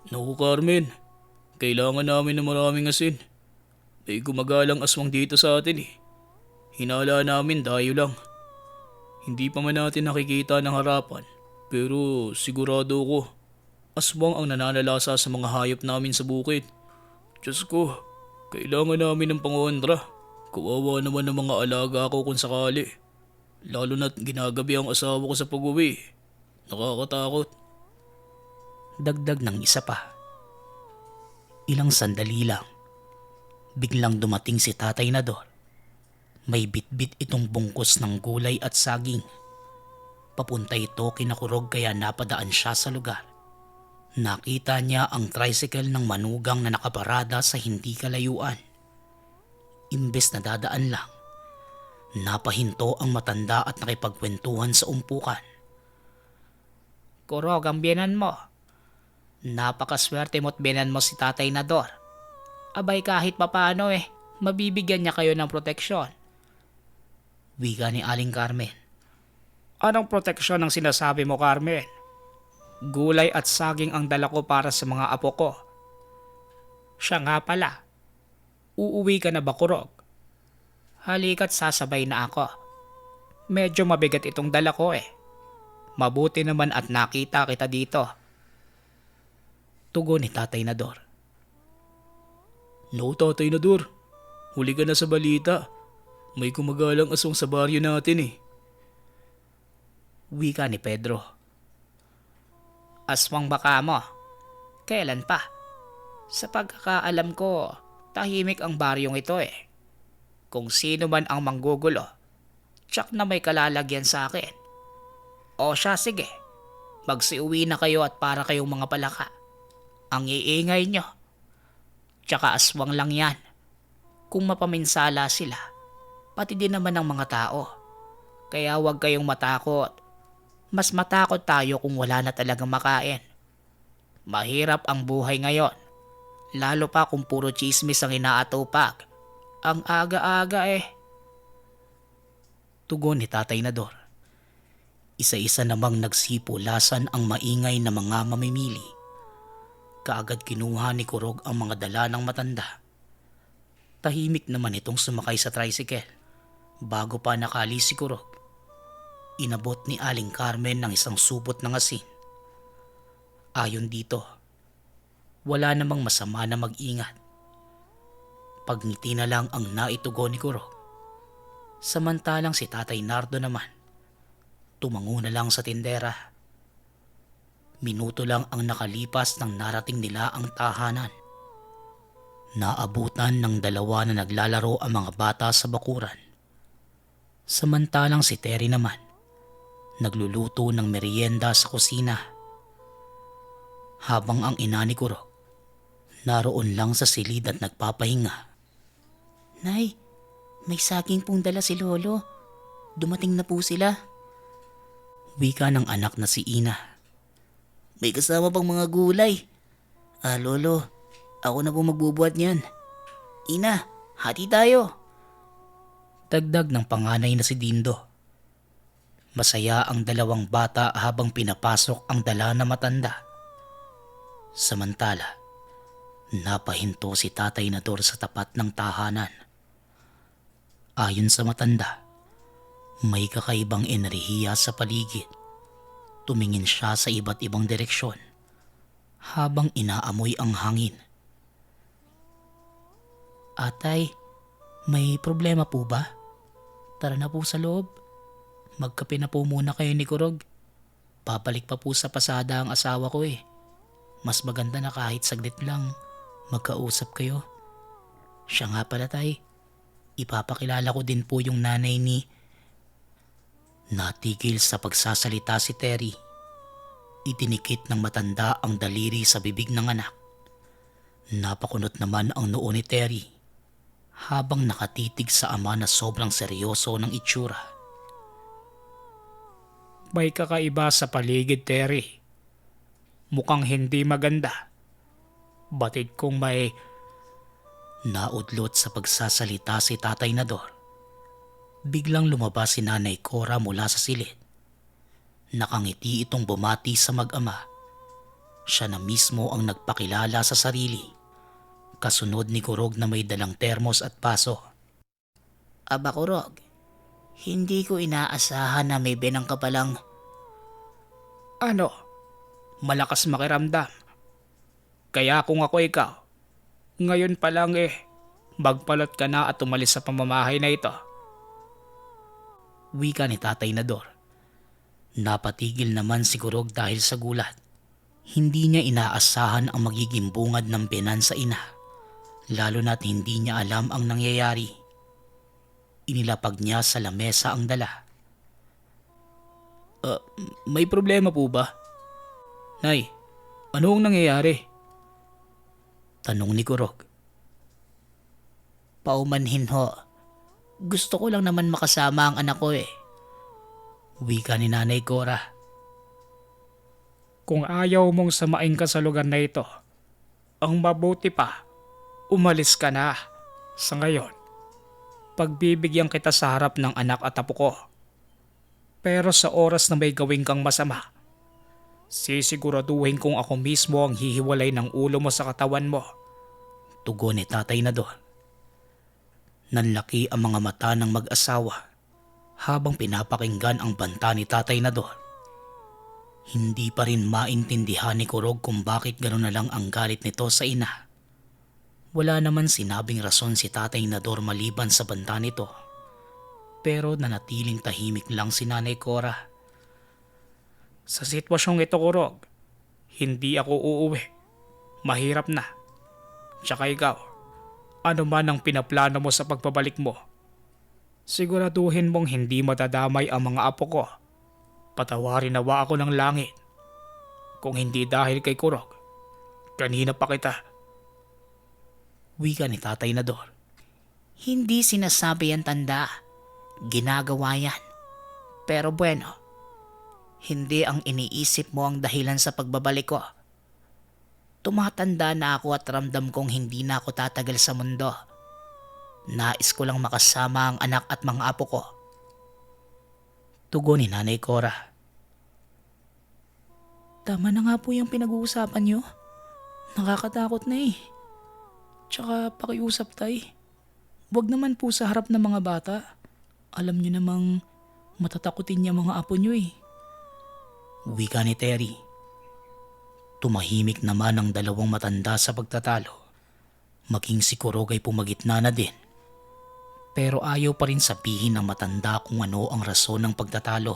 Naku Carmen, kailangan namin ng maraming asin. May gumagalang aswang dito sa atin Hinala namin dayo lang. Hindi pa man natin nakikita ng harapan, pero sigurado ko, aswang ang nananalasa sa mga hayop namin sa bukid. Diyos ko, kailangan namin ng pangontra. Kawawa naman ng mga alaga ko kung sakali. Lalo na't ginagabi ang asawa ko sa pag-uwi. Nakakatakot. Dagdag ng isa pa. Ilang sandali lang, biglang dumating si Tatay Nador. May bitbit itong bungkus ng gulay at saging. Papunta ito kina Kurog kaya napadaan siya sa lugar. Nakita niya ang tricycle ng manugang na nakaparada sa hindi kalayuan. Imbes na dadaan lang, napahinto ang matanda at nakipagkwentuhan sa umpukan. Kurog ang biyanan mo. Napakaswerte mo't biyanan mo si Tatay Nador. Abay kahit papano mabibigyan niya kayo ng proteksyon. Wika ni Aling Carmen. Anong proteksyon ang sinasabi mo, Carmen? Gulay at saging ang dala ko para sa mga apo ko. Siya nga pala. Uuwi ka na ba, Kurog? Halika't sasabay na ako. Medyo mabigat itong dala ko Mabuti naman at nakita kita dito. Tugon ni Tatay Nador. No, Tatay Nador. Huli ka na sa balita. May gumagalang aswang sa baryo natin Wika ni Pedro. Aswang baka mo? Kailan pa? Sa pagkakaalam ko, tahimik ang baryong ito Kung sino man ang manggugulo, tsak na may kalalagyan sa akin. O siya, sige. Magsiuwi na kayo at para kayong mga palaka. Ang iingay nyo. Tsaka aswang lang yan. Kung mapaminsala sila, pati din naman ng mga tao. Kaya huwag kayong matakot. Mas matakot tayo kung wala na talagang makain. Mahirap ang buhay ngayon. Lalo pa kung puro chismis ang inaatupag. Ang aga-aga Tugon ni Tatay Nador. Isa-isa namang nagsipulasan ang maingay na mga mamimili. Kaagad kinuha ni Kurog ang mga dala ng matanda. Tahimik naman itong sumakay sa tricycle. Bago pa nakalis si Kurog, inabot ni Aling Carmen ng isang supot ng asin. Ayon dito, wala namang masama na mag-ingat. Pagngiti na lang ang naitugon ni Kurog. Samantalang si Tatay Nardo naman, tumango na lang sa tindera. Minuto lang ang nakalipas nang narating nila ang tahanan. Naabutan ng dalawa na naglalaro ang mga bata sa bakuran. Samantalang si Terry naman, nagluluto ng merienda sa kusina. Habang ang ina ni Kurog, naroon lang sa silid at nagpapahinga. Nay, may saging pong dala si Lolo. Dumating na po sila. Wika ng anak na si Ina. May kasama pang mga gulay. Lolo, ako na po magbubuhat niyan. Ina, hati tayo. Dagdag ng panganay na si Dindo. Masaya ang dalawang bata habang pinapasok ang dala na matanda. Samantala, napahinto si Tatay Nador sa tapat ng tahanan. Ayon sa matanda, may kakaibang enerhiya sa paligid. Tumingin siya sa iba't ibang direksyon habang inaamoy ang hangin. Atay, may problema po ba? Tara na po sa loob. Magkape na po muna kayo ni Kurog. Babalik pa po sa pasada ang asawa ko eh. Mas maganda na kahit saglit lang magkausap kayo. Siya nga pala tay, ipapakilala ko din po yung nanay ni... Natigil sa pagsasalita si Terry. Itinikit ng matanda ang daliri sa bibig ng anak. Napakunot naman ang noo ni Terry habang nakatitig sa ama na sobrang seryoso ng itsura. May kakaiba sa paligid, Terry. Mukhang hindi maganda. Batid kong may... Naudlot sa pagsasalita si Tatay Nador. Biglang lumabas si Nanay Cora mula sa silid. Nakangiti itong bumati sa mag-ama. Siya na mismo ang nagpakilala sa sarili. Kasunod ni Kurog na may dalang termos at paso. Aba Kurog, hindi ko inaasahan na may benang ka palang... Ano? Malakas makiramdam. Kaya kung ako ikaw, ngayon pa lang magpalot ka na at umalis sa pamamahay na ito. Wika ni Tatay Nador. Napatigil naman si Kurog dahil sa gulat. Hindi niya inaasahan ang magiging bungad ng benan sa ina. Lalo na't hindi niya alam ang nangyayari. Inilapag niya sa lamesa ang dala. May problema po ba? Nay, ano ang nangyayari? Tanong ni Kurog. Paumanhin ho. Gusto ko lang naman makasama ang anak ko eh. Wika ni Nanay Cora. Kung ayaw mong samain ka sa lugar na ito, ang mabuti pa, umalis ka na. Sa ngayon, pagbibigyan kita sa harap ng anak at apo ko. Pero sa oras na may gawin kang masama, sisiguraduhin kong ako mismo ang hihiwalay ng ulo mo sa katawan mo. Tugon ni Tatay Nador. Nanlaki ang mga mata ng mag-asawa habang pinapakinggan ang banta ni Tatay Nador. Hindi pa rin maintindihan ni Kurog kung bakit gano'n na lang ang galit nito sa ina. Wala naman sinabing rason si Tatay Nador maliban sa banta nito. Pero nanatiling tahimik lang si Nanay Cora. Sa sitwasyong ito, Kurog, hindi ako uuwi. Mahirap na. Tsaka ikaw, ano man ang pinaplano mo sa pagbabalik mo, siguraduhin mong hindi matadamay ang mga apo ko. Patawarin nawa ako ng langit. Kung hindi dahil kay Kurog, kanina pa kita. Wika ni Tatay Nador. Hindi sinasabi yan tanda. Ginagawa yan. Pero bueno, hindi ang iniisip mo ang dahilan sa pagbabalik ko. Tumatanda na ako at ramdam kong hindi na ako tatagal sa mundo. Nais ko lang makasama ang anak at mga apo ko. Tugon ni Nanay Cora. Tama na nga po yung pinag-uusapan nyo. Nakakatakot na eh. Tsaka pakiusap tay. Huwag naman po sa harap ng mga bata. Alam nyo namang matatakutin niya mga apo nyo eh. Wika ni Terry. Tumahimik naman ang dalawang matanda sa pagtatalo. Maging si Kurog ay pumagitna na din. Pero ayaw pa rin sabihin ng matanda kung ano ang rason ng pagtatalo.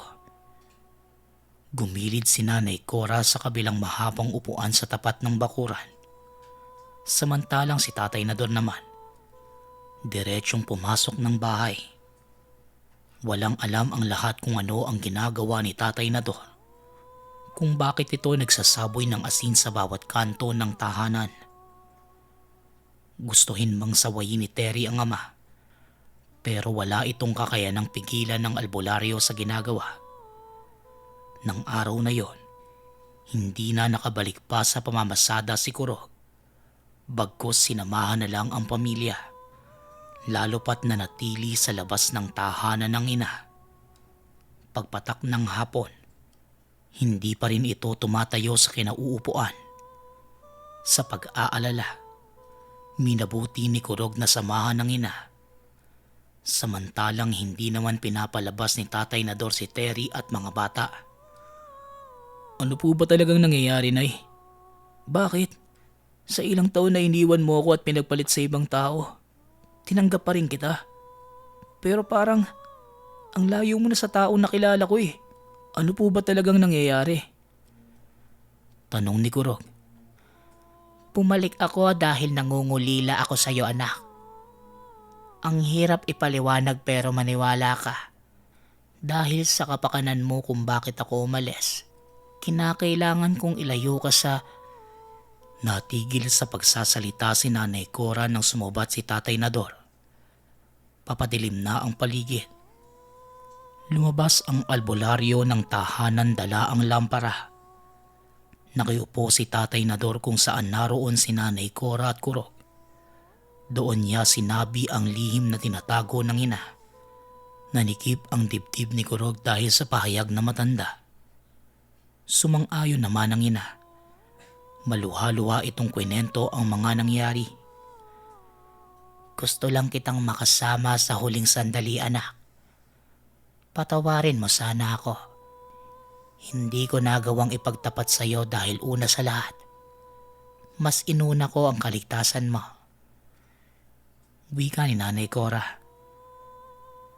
Gumilid si Nanay Cora sa kabilang mahabang upuan sa tapat ng bakuran. Samantalang si Tatay Nador naman, diretsong pumasok ng bahay. Walang alam ang lahat kung ano ang ginagawa ni Tatay Nador, kung bakit ito nagsasaboy ng asin sa bawat kanto ng tahanan. Gustuhin mang sawayin ni Terry ang ama, pero wala itong kakayanang pigilan ng albularyo sa ginagawa. Nang araw na yon, hindi na nakabalik pa sa pamamasada si Kurog. Bagkus sinamahan na lang ang pamilya, lalo pat nanatili sa labas ng tahanan ng ina. Pagpatak ng hapon, hindi pa rin ito tumatayo sa kinauupuan. Sa pag-aalala, minabuti ni Kurog na samahan ng ina. Samantalang hindi naman pinapalabas ni Tatay Nador si Terry at mga bata. Ano po ba talagang nangyayari, Nay? Bakit? Sa ilang taon na iniwan mo ako at pinagpalit sa ibang tao, tinanggap pa rin kita. Pero parang, ang layo mo na sa taong nakilala ko eh. Ano po ba talagang nangyayari? Tanong ni Kurog. Pumalik ako dahil nangungulila ako sa iyo, anak. Ang hirap ipaliwanag pero maniwala ka. Dahil sa kapakanan mo kung bakit ako umalis, kinakailangan kong ilayo ka sa... Natigil sa pagsasalita si Nanay Cora nang sumubat si Tatay Nador. Papadilim na ang paligid. Lumabas ang albularyo ng tahanan, dala ang lampara. Nakiupo si Tatay Nador kung saan naroon si Nanay Cora at Kurog. Doon niya sinabi ang lihim na tinatago ng ina. Nanikip ang dibdib ni Kurog dahil sa pahayag na matanda. Sumang-ayon naman ang ina. Maluha-luha itong kwento ang mga nangyari. Gusto lang kitang makasama sa huling sandali, anak. Patawarin mo sana ako. Hindi ko nagawang ipagtapat sa iyo dahil una sa lahat, mas inuna ko ang kaligtasan mo. Wika ni Nanay Cora.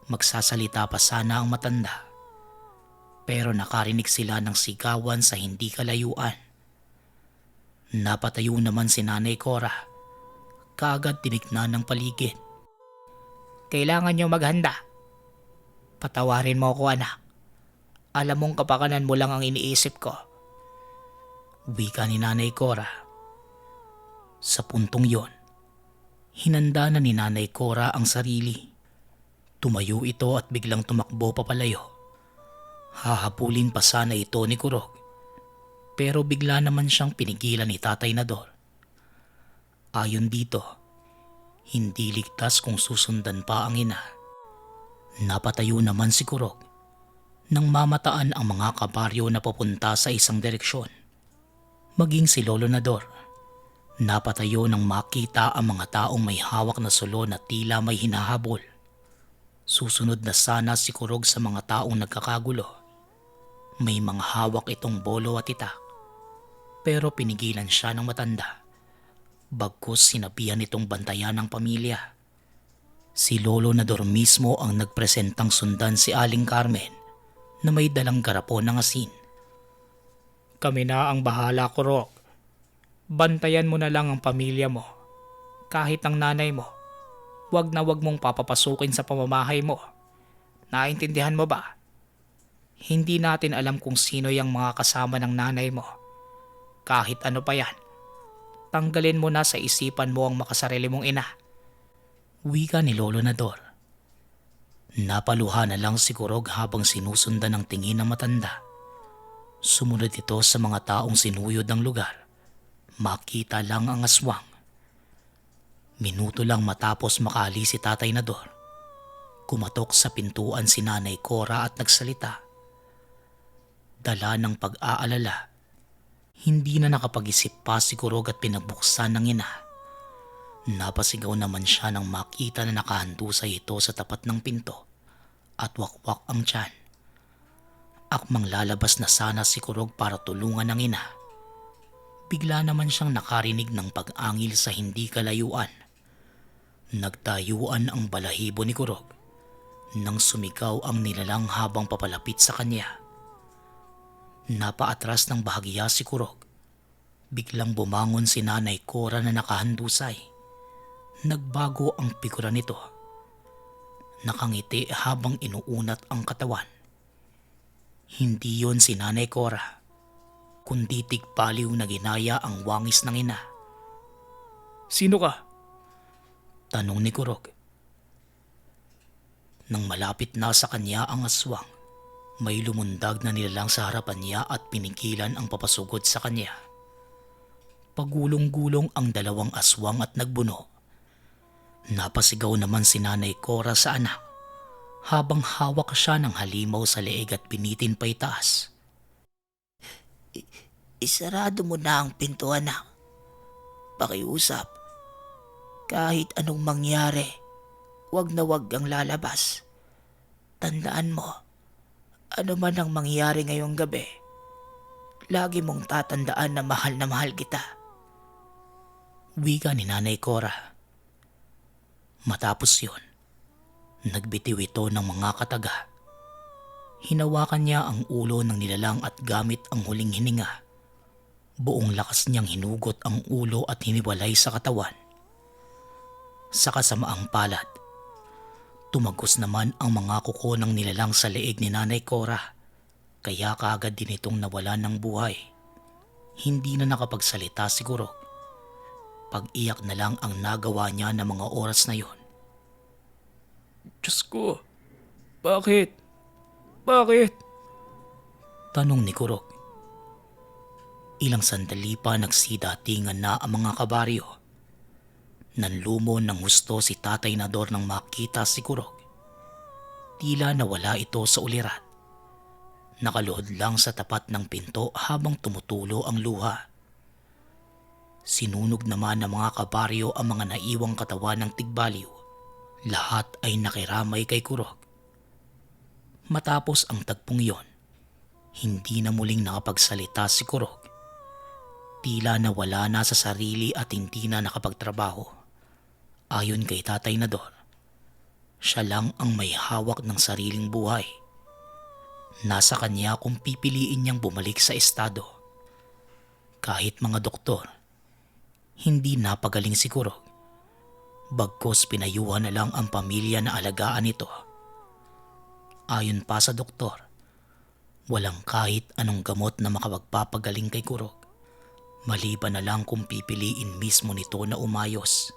Magsasalita pa sana ang matanda, pero nakarinig sila ng sigawan sa hindi kalayuan. Napatayo naman si Nanay Cora. Kaagad tinignan ng paligid. Kailangan niyo maghanda. Patawarin mo ako, anak. Alam mong kapakanan mo lang ang iniisip ko. Wika ni Nanay Cora. Sa puntong yon, hinanda na ni Nanay Cora ang sarili. Tumayo ito at biglang tumakbo papalayo. Hahabulin pa sana ito ni Kurog, pero bigla naman siyang pinigilan ni Tatay Nador. Ayon dito, hindi ligtas kung susundan pa ang ina. Napatayo naman si Kurog nang mamataan ang mga kabaryo na papunta sa isang direksyon. Maging si Lolo Nador, napatayo nang makita ang mga taong may hawak na sulo na tila may hinahabol. Susunod na sana si Kurog sa mga taong nagkakagulo. May mga hawak itong bolo at itak, pero pinigilan siya ng matanda. Bagkus sinabihan itong bantayan ng pamilya. Si Lolo Nador mismo ang nagpresentang sundan si Aling Carmen na may dalang garapon ng asin. Kami na ang bahala, Kurog. Bantayan mo na lang ang pamilya mo. Kahit ang nanay mo, wag na wag mong papapasukin sa pamamahay mo. Naintindihan mo ba? Hindi natin alam kung sino yung mga kasama ng nanay mo. Kahit ano pa yan, tanggalin mo na sa isipan mo ang makasarili mong ina. Wika ni Lolo Nador. Napaluha na lang si Kurog habang sinusundan ng tingin ng matanda. Sumunod ito sa mga taong sinuyod ng lugar. Makita lang ang aswang. Minuto lang matapos makaalis si Tatay Nador, kumatok sa pintuan si Nanay Cora at nagsalita. Dala ng pag-aalala, hindi na nakapag-isip pa si Kurog at pinabuksan ng ina. Napasigaw naman siya nang makita na nakahandusay ito sa tapat ng pinto at wakwak ang tiyan. Akmang lalabas na sana si Kurog para tulungan ng ina. Bigla naman siyang nakarinig ng pag-angil sa hindi kalayuan. Nagtayuan ang balahibo ni Kurog nang sumigaw ang nilalang habang papalapit sa kanya. Napaatras ng bahagya si Kurog. Biglang bumangon si Nanay Cora na nakahandusay. Nagbago ang figura nito. Nakangiti habang inuunat ang katawan. Hindi yon si Nanay Cora, kundi tigpaliw na ginaya ang wangis ng ina. Sino ka? Tanong ni Kurog. Nang malapit na sa kanya ang aswang, may lumundag na nilalang sa harapan niya at pinigilan ang papasugod sa kanya. Pagulong-gulong ang dalawang aswang at nagbuno. Napasigaw naman si Nanay Cora sa anak habang hawak siya ng halimaw sa leeg at pinitin pa itaas. Isarado mo na ang pinto, anak. Pakiusap. Kahit anong mangyari, wag na wag ang lalabas. Tandaan mo, ano man ang mangyari ngayong gabi, lagi mong tatandaan na mahal kita. Wika ni Nanay Cora. Matapos yun, nagbitiw ito ng mga kataga. Hinawakan niya ang ulo ng nilalang at gamit ang huling hininga. Buong lakas niyang hinugot ang ulo at hiniwalay sa katawan. Sa kasamaang palad, tumagos naman ang mga kuko ng nilalang sa leeg ni Nanay Cora, kaya kaagad din itong nawala ng buhay. Hindi na nakapagsalita siguro. Pag-iyak na lang ang nagawa niya ng mga oras na yon. Diyos ko, bakit? Bakit? Tanong ni Kurog. Ilang sandali pa nagsidatingan na ang mga kabaryo. Nanlumo ng husto si Tatay Nador nang makita si Kurog. Tila nawala ito sa ulirat. Nakaluhod lang sa tapat ng pinto habang tumutulo ang luha. Sinunog naman ng mga kabaryo ang mga naiwang katawan ng tigbaliw. Lahat ay nakiramay kay Kurog. Matapos ang tagpong yon, hindi na muling nakapagsalita si Kurog. Tila nawala na sa sarili at hindi na nakapagtrabaho. Ayon kay Tatay Nador, siya lang ang may hawak ng sariling buhay. Nasa kanya kung pipiliin niyang bumalik sa estado. Kahit mga doktor, hindi napagaling si Kurog. Bagkos pinayuhan na lang ang pamilya na alagaan ito. Ayon pa sa doktor, walang kahit anong gamot na makapagpapagaling kay Kurog. Maliban na lang kung pipiliin mismo nito na umayos.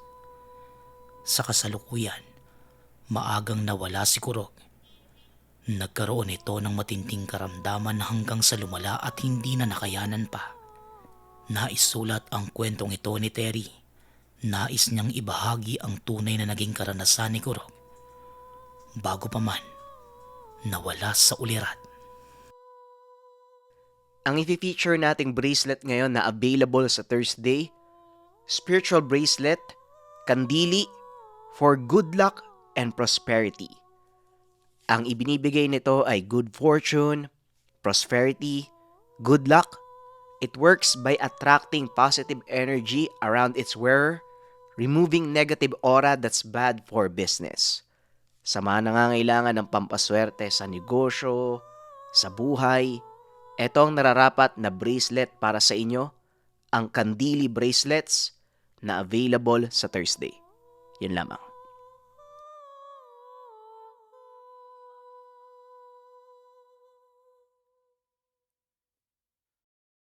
Sa kasalukuyan, maagang nawala si Kurog. Nagkaroon ito ng matinding karamdaman hanggang sa lumala at hindi na nakayanan pa. Naisulat ang kwentong ito ni Terry. Nais niyang ibahagi ang tunay na naging karanasan ni Kurog. Bago pa man, nawala sa ulirat. Ang i-feature nating bracelet ngayon na available sa Thursday, spiritual bracelet, kandili, for good luck and prosperity. Ang ibinibigay nito ay good fortune, prosperity, good luck. It works by attracting positive energy around its wearer, removing negative aura that's bad for business. Sa mga nangangailangan ng pampaswerte sa negosyo, sa buhay, ito ang nararapat na bracelet para sa inyo, ang Kandili bracelets na available sa Thursday. Yun lamang.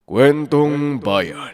Kwentong Bayan.